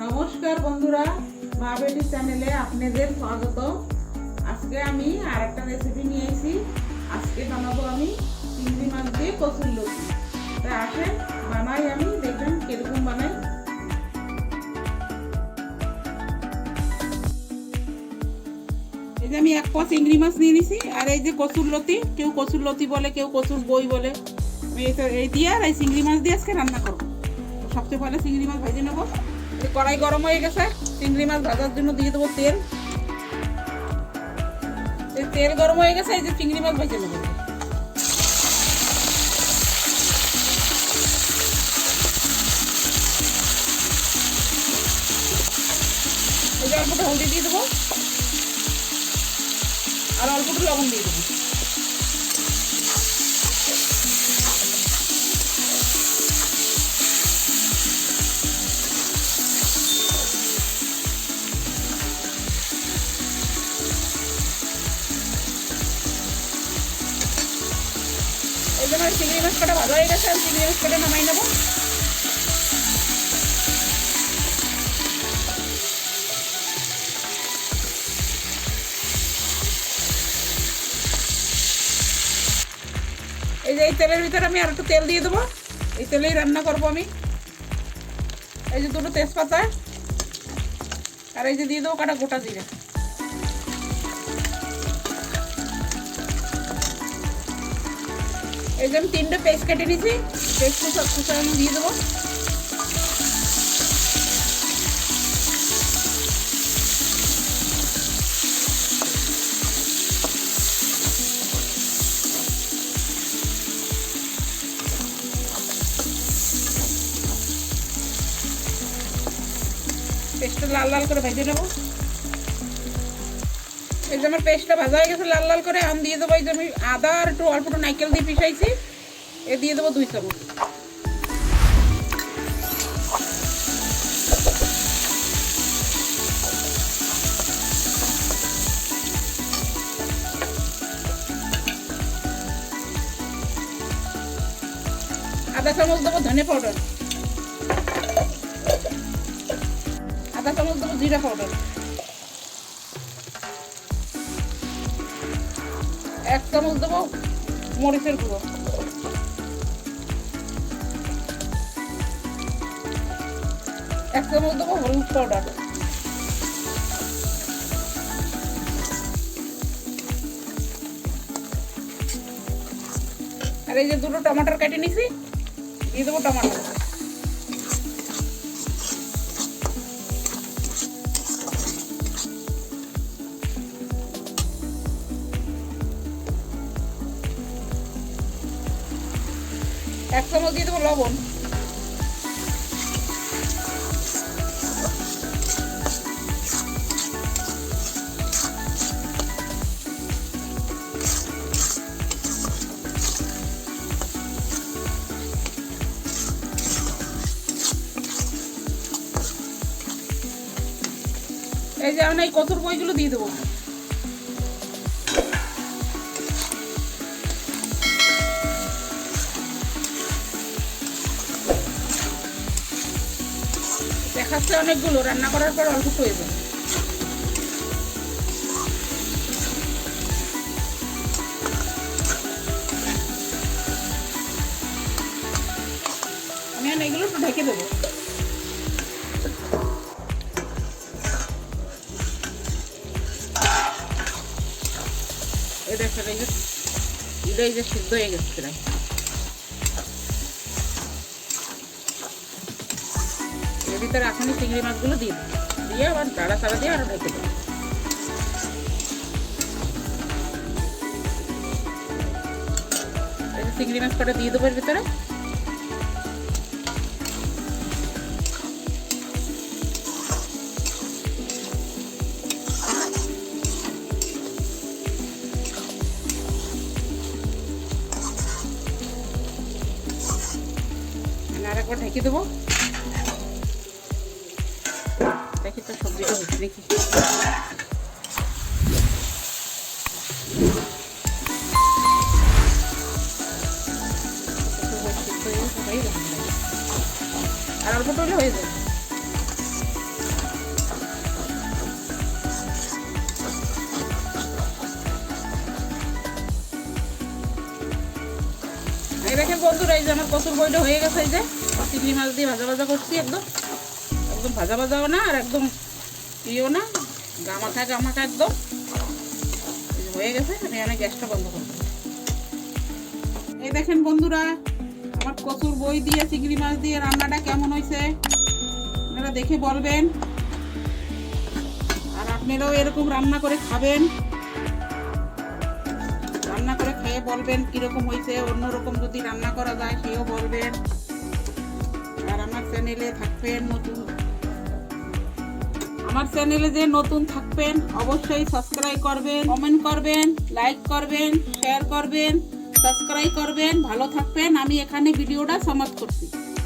নমস্কার বন্ধুরা, মা বেটি চ্যানেলে আপনাদের স্বাগত। আজকে আমি আরেকটা রেসিপি নিয়ে এসেছি। আজকে বানাবো আমি চিংড়ি মাছ দিয়ে কচুরলতি। তাই আসেন বানাই, আমি দেখবেন কিরকম বানাই। এই যে আমি এক পোয়া চিংড়ি মাছ নিয়ে নিছি, আর এই যে কচুরলতি, কেউ কচুরলতি বলে, কেউ কচুর বই বলে। আমি এই দিয়ে আর এই চিংড়ি মাছ দিয়ে আজকে রান্না করবো। সবচেয়ে পহলে চিংড়ি মাছ ভেজে নেবো। কড়াই গরম হয়ে গেছে, চিংড়ি মাছ ভাজার জন্য দিয়ে দেবো তেল। তেল গরম হয়ে গেছে, এই যে চিংড়ি মাছ ভেজে নেবো। এই যে অল্প হলদি দিয়ে দেবো, আর অল্প একটু লবণ দিয়ে দেবো। এই জন্য চিংড়ি মাছ কটা ভালো হয়ে গেছে, আমি চিংড়ি মাছ কটা নামাই নেবো। এই যে এই তেলের ভিতরে আমি আর একটু তেল দিয়ে দেবো। এই তেলেই রান্না করবো আমি। এই যে দুটো তেজপাতা, আর এই যে দিয়ে দেবো কটা গোটা জিরে। এই যে আমি 3টে পেস্ট কেটে নিয়েছি, পেস্ট সব আমি দিয়ে দেবো। পেস্টটা লাল লাল করে ভেজে নেবো। এই যে আমার পেস্টটা ভাজা হয়ে গেছে লাল লাল করে, আমি দিয়ে দেবো এই যে আমি আদা আর একটু অল্প একটু নারকেল দিয়ে পিসাইছি, এ দিয়ে দেবো 2 চামচ। আধা চামচ দেবো ধনে পাউডার, আধা চামচ দেবো জিরা পাউডার, 1 চামচ দেবো মরিচের গুঁড়ো, 1 চামচ দেবো হলুদ পাউডার, আর এই যে 2টো টমেটো কেটে নিছি, দিয়ে দেবো টমেটো। এক চামচ দিয়ে দেবো লবণ, এই যে আমি এই কচুর বইগুলো দিয়ে দেবো। দেখাচ্ছে অনেকগুলো, রান্না করার পর অল্প প্রয়োজন। আমি এগুলো একটু ঢেকে দেবো। এই দেখেন এই যে সিদ্ধ হয়ে গেছে প্রায়। এর ভিতরে এখনই চিংড়ি মাছগুলো দিয়ে দেবো, দিয়ে আবার দাঁড়া চাড়া দিয়ে আরো ঢেকে দেবো। এই যে চিংড়ি মাছ কটা দিয়ে দেবো এর ভিতরে। আর একবার ঢেকে দেবো। দেখি তো সবজিটা হচ্ছে দেখি। আর অল্প টলে হয়ে যাবে। এই যে আমার কচুর বইটা হয়ে গেছে, এই যে চিংড়ি মাছ দিয়ে ভাজা ভাজা করছি, একদম একদম ভাজা ভাজাও না আর একদম ইয়েও না, গামাখা গামাখা একদম এই যে হয়ে গেছে। আমি অনেক গ্যাসটা বন্ধ করবো। এই দেখেন বন্ধুরা, আমার কচুর বই দিয়ে চিংড়ি মাছ দিয়ে রান্নাটা কেমন হয়েছে আপনারা দেখে বলবেন, আর আপনারাও এরকম রান্না করে খাবেন, রান্না করে খেয়ে বলবেন কিরকম হয়েছে। অন্যরকম যদি রান্না করা যায় সেও বলবেন। আর আমার চ্যানেলে থাকবেন নতুন, আমার চ্যানেলে যে নতুন থাকবেন অবশ্যই সাবস্ক্রাইব করবেন, কমেন্ট করবেন, লাইক করবেন, শেয়ার করবেন, সাবস্ক্রাইব করবেন। ভালো থাকবেন। আমি এখানে ভিডিওটা সমাপ্ত করছি।